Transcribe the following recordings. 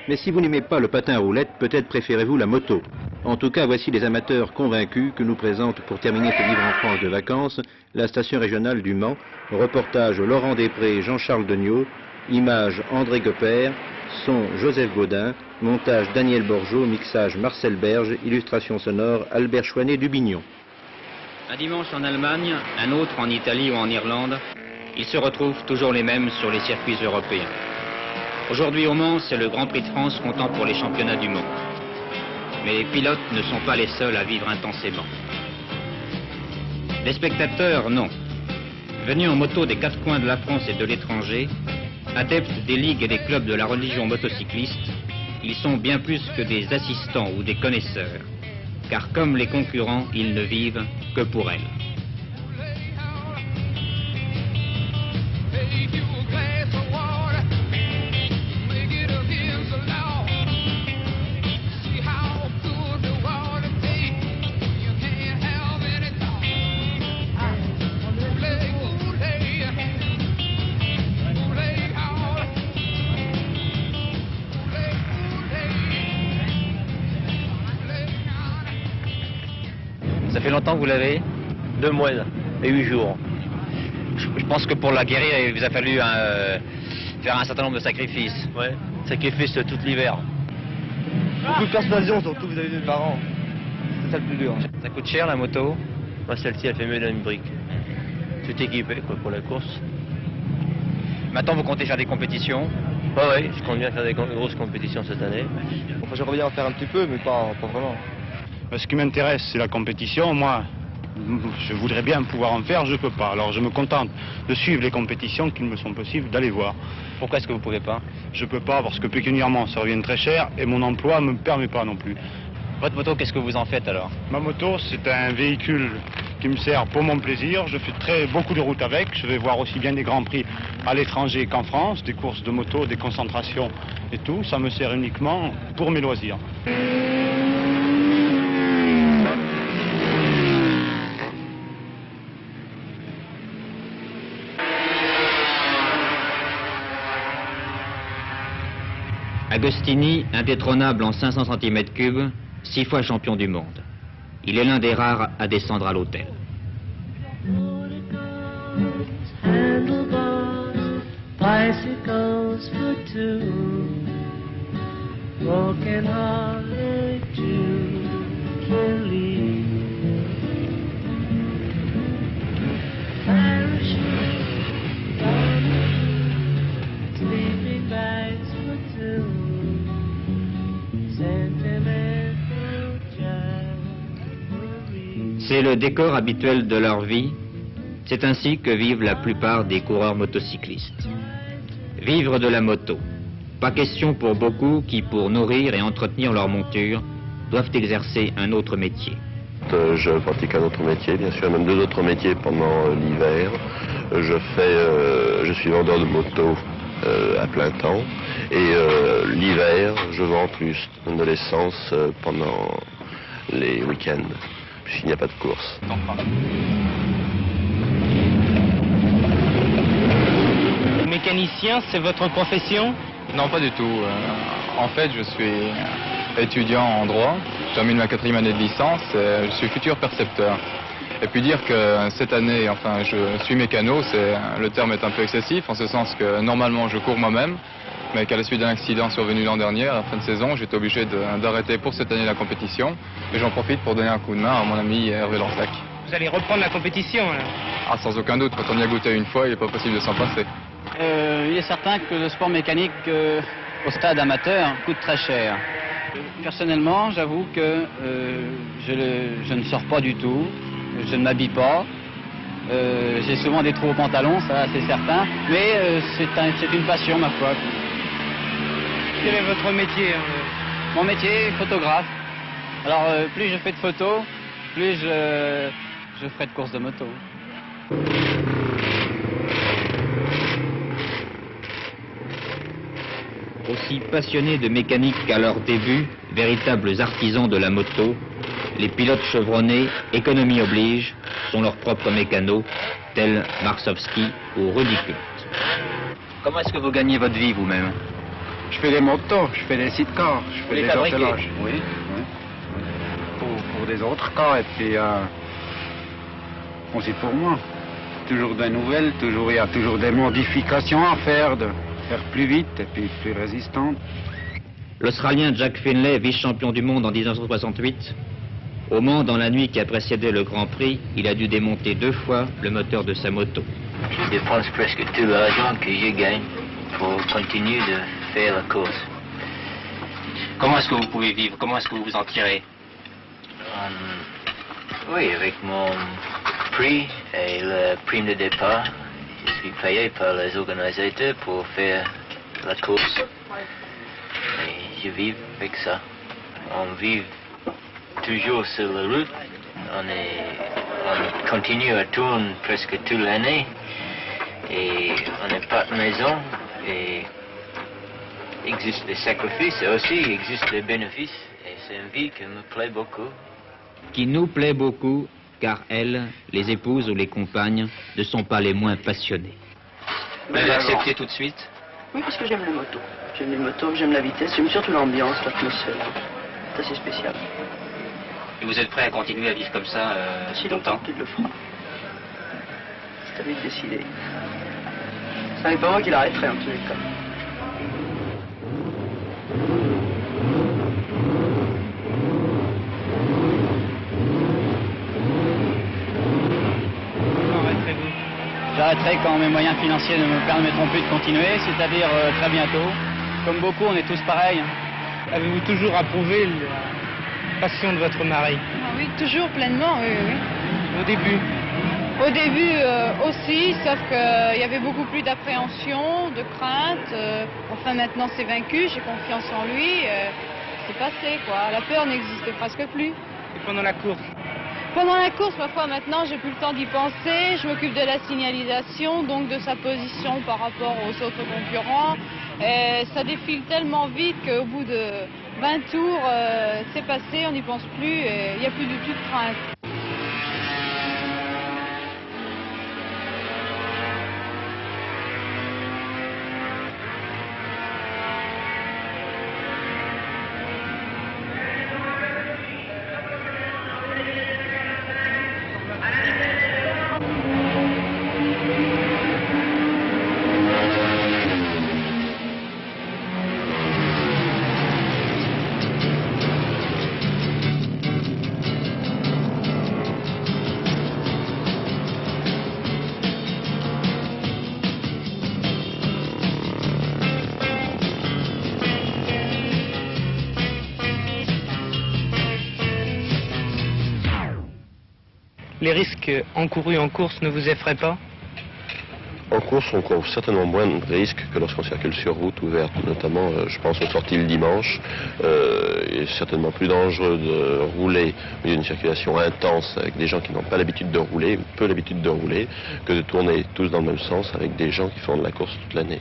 Mais si vous n'aimez pas le patin à roulettes, peut-être préférez-vous la moto. En tout cas, voici les amateurs convaincus que nous présente pour terminer ce Vivre en France de vacances la station régionale du Mans. Reportage Laurent Després et Jean-Charles Degnaud, images André Gopper, son Joseph Gaudin, montage Daniel Borgeot, mixage Marcel Berge, illustration sonore Albert Chouanet-Dubignon. Un dimanche en Allemagne, un autre en Italie ou en Irlande, ils se retrouvent toujours les mêmes sur les circuits européens. Aujourd'hui au Mans, c'est le Grand Prix de France comptant pour les championnats du monde. Mais les pilotes ne sont pas les seuls à vivre intensément. Les spectateurs, non. Venus en moto des quatre coins de la France et de l'étranger, adeptes des ligues et des clubs de la religion motocycliste, ils sont bien plus que des assistants ou des connaisseurs. Car comme les concurrents, ils ne vivent que pour elles. Ça fait longtemps que vous l'avez? 2 mois et 8 jours. Je pense que pour la guérir, il vous a fallu faire un certain nombre de sacrifices. Ouais, sacrifice tout l'hiver. Beaucoup de persuasion, surtout vous avez des parents. C'est ça le plus dur. Ça coûte cher la moto? Moi, celle-ci, elle fait mieux d'une brique. Tout équipé quoi, pour la course. Maintenant, vous comptez faire des compétitions? Ouais, je compte bien faire des grosses compétitions cette année. Enfin, j'aimerais bien en faire un petit peu, mais pas vraiment. Ce qui m'intéresse, c'est la compétition. Moi, je voudrais bien pouvoir en faire, je ne peux pas. Alors je me contente de suivre les compétitions qu'il me sont possibles d'aller voir. Pourquoi est-ce que vous ne pouvez pas? Je ne peux pas parce que pécuniairement, ça revient très cher et mon emploi ne me permet pas non plus. Votre moto, qu'est-ce que vous en faites alors? Ma moto, c'est un véhicule qui me sert pour mon plaisir. Je fais beaucoup de routes avec. Je vais voir aussi bien des grands prix à l'étranger qu'en France, des courses de moto, des concentrations et tout. Ça me sert uniquement pour mes loisirs. Agostini, indétrônable en 500 cm3, 6 fois champion du monde. Il est l'un des rares à descendre à l'hôtel. C'est le décor habituel de leur vie. C'est ainsi que vivent la plupart des coureurs motocyclistes. Vivre de la moto. Pas question pour beaucoup qui, pour nourrir et entretenir leur monture, doivent exercer un autre métier. Je pratique un autre métier, bien sûr, même 2 autres métiers pendant l'hiver. Je suis vendeur de motos à plein temps. Et l'hiver, je vends plus de l'essence pendant les week-ends, puisqu'il n'y a pas de course. Mécanicien, c'est votre profession? Non, pas du tout. En fait, je suis étudiant en droit. Je termine ma 4e année de licence. Je suis futur percepteur. Et puis dire que cette année, enfin, je suis mécano, le terme est un peu excessif, en ce sens que normalement je cours moi-même, mais qu'à la suite d'un accident survenu l'an dernier, à la fin de saison, j'étais obligé d'arrêter pour cette année la compétition. Et j'en profite pour donner un coup de main à mon ami Hervé Lansac. Vous allez reprendre la compétition, là? Ah, sans aucun doute, quand on y a goûté une fois, il n'est pas possible de s'en passer. Il est certain que le sport mécanique au stade amateur coûte très cher. Personnellement, j'avoue que je ne sors pas du tout, je ne m'habille pas. J'ai souvent des trous aux pantalons, ça c'est certain, mais c'est une passion, ma foi. Quel est votre métier? Mon métier, photographe. Alors plus je fais de photos, plus je ferai de courses de moto. Aussi passionnés de mécanique qu'à leur début, véritables artisans de la moto, les pilotes chevronnés, économie oblige, sont leurs propres mécanos, tels Marsovski ou Rudy Kult. Comment est-ce que vous gagnez votre vie vous-même? Je fais des motos, je fais des sidecars, je fais des attelages. Oui, oui. Pour des autres cas, et puis aussi pour moi. Toujours des nouvelles, il y a toujours des modifications à faire, de faire plus vite et puis plus résistante. L'Australien Jack Finlay, vice-champion du monde en 1968, au Mans, dans la nuit qui a précédé le Grand Prix, il a dû démonter 2 fois le moteur de sa moto. Je dépense presque tout l'argent que je gagne pour continuer de faire la course. Comment est-ce que vous pouvez vivre? Comment est-ce que vous vous en tirez? Oui, avec mon prix et le prime de départ, je suis payé par les organisateurs pour faire la course. Et je vis avec ça. On vit toujours sur la route. On continue à tourner presque toute l'année. Et on n'a pas de maison. Et il existe des sacrifices et aussi il existe des bénéfices. Et c'est une vie qui me plaît beaucoup. Qui nous plaît beaucoup, car elles, les épouses ou les compagnes, ne sont pas les moins passionnées. Vous avez accepté tout de suite? Oui, parce que j'aime la moto. J'aime les motos, j'aime la vitesse, j'aime surtout l'ambiance, l'atmosphère. C'est assez spécial. Et vous êtes prêt à continuer à vivre comme ça si longtemps qu'il le fera. C'est à lui de décider. Ce n'est pas moi qui l'arrêterai en tous les cas. J'arrêterai quand mes moyens financiers ne me permettront plus de continuer, c'est-à-dire très bientôt. Comme beaucoup, on est tous pareils. Avez-vous toujours approuvé la passion de votre mari? Oui, toujours pleinement, oui, oui. Au début? Au début aussi, sauf qu'il y avait beaucoup plus d'appréhension, de crainte. Enfin, maintenant, c'est vaincu, j'ai confiance en lui. C'est passé, quoi. La peur n'existe presque plus. Et pendant la course? Pendant la course, parfois, maintenant, j'ai plus le temps d'y penser. Je m'occupe de la signalisation, donc de sa position par rapport aux autres concurrents. Et ça défile tellement vite qu'au bout de 20 tours, c'est passé, on n'y pense plus et il n'y a plus du tout de crainte. Les risques encourus en course ne vous effraient pas? En course, on court certainement moins de risques que lorsqu'on circule sur route ouverte. Notamment, je pense aux sorties le dimanche. Il est certainement plus dangereux de rouler au milieu d'une circulation intense avec des gens qui n'ont pas l'habitude de rouler, ou peu l'habitude de rouler, que de tourner tous dans le même sens avec des gens qui font de la course toute l'année.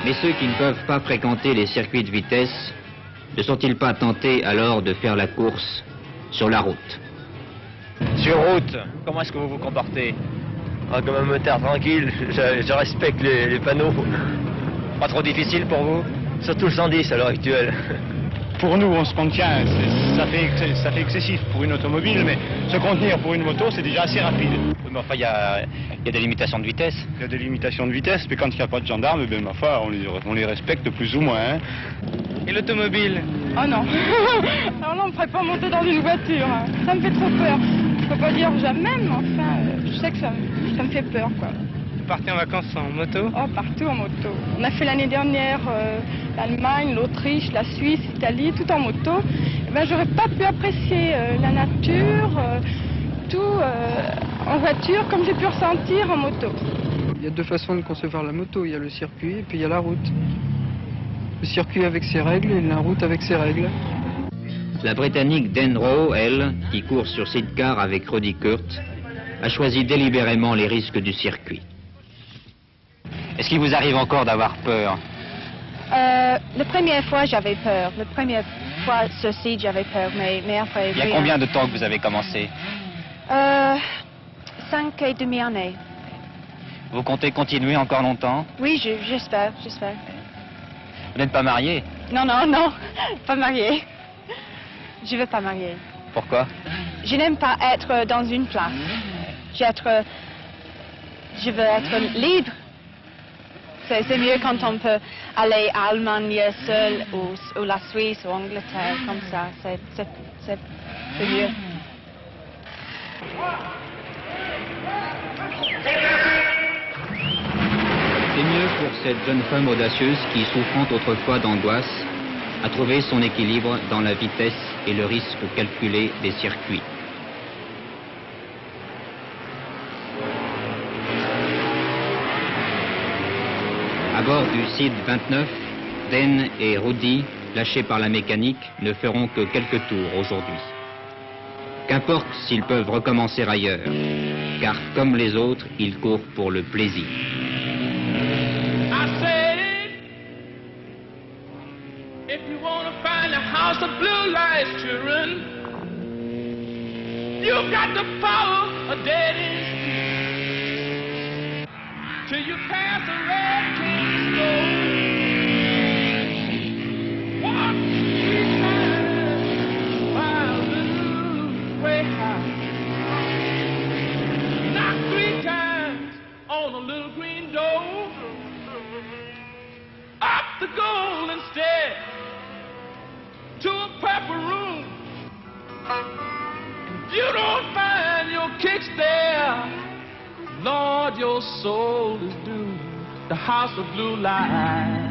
Mais ceux qui ne peuvent pas fréquenter les circuits de vitesse, ne sont-ils pas tentés alors de faire la course sur la route? Sur route, comment est-ce que vous vous comportez? Comme un motard tranquille, je respecte les panneaux. Pas trop difficile pour vous? Surtout le 110 à l'heure actuelle. Pour nous, on se contient, ça fait excessif pour une automobile, mais se contenir pour une moto, c'est déjà assez rapide. Mais enfin, il y a des limitations de vitesse. Il y a des limitations de vitesse, mais quand il n'y a pas de gendarmes, eh bien, ma foi, on les respecte plus ou moins. Hein. Et l'automobile? Oh non. Alors là, on ne me ferait pas monter dans une voiture. Hein. Ça me fait trop peur. Je ne peux pas dire jamais, mais enfin, je sais que ça me fait peur, quoi. Vous partez en vacances en moto? Oh, partout en moto. On a fait l'année dernière l'Allemagne, l'Autriche, la Suisse, l'Italie, tout en moto. Eh ben, j'aurais pas pu apprécier la nature, tout en voiture, comme j'ai pu ressentir en moto. Il y a deux façons de concevoir la moto. Il y a le circuit et puis il y a la route. Le circuit avec ses règles et la route avec ses règles. La Britannique Dan Rowe, elle, qui court sur sidecar avec Roddy Kurt, a choisi délibérément les risques du circuit. Est-ce qu'il vous arrive encore d'avoir peur? La première fois, j'avais peur. fois ceci, j'avais peur, mais après... Il y a combien de temps que vous avez commencé? 5 et demi années. Vous comptez continuer encore longtemps? Oui, j'espère. Vous n'êtes pas marié? Non, pas mariée. Je ne veux pas marier. Pourquoi? Je n'aime pas être dans une place. Je veux être libre. C'est mieux quand on peut aller à l'Allemagne seul ou la Suisse ou Angleterre comme ça. C'est mieux. C'est mieux pour cette jeune femme audacieuse qui, souffrant autrefois d'angoisse, a trouvé son équilibre dans la vitesse et le risque calculé des circuits. À bord du CID 29, Dan et Rudy, lâchés par la mécanique, ne feront que quelques tours aujourd'hui. Qu'importe s'ils peuvent recommencer ailleurs, car comme les autres, ils courent pour le plaisir. If you want to find a house of blue lights, children, you've got to follow a dead-end street till you pass a red king's door. Walk 3 times while the way high. Knock 3 times on a little green door. Up the golden stairs to a purple room. If you don't find your kicks there, Lord, your soul is doomed. The house of blue lights.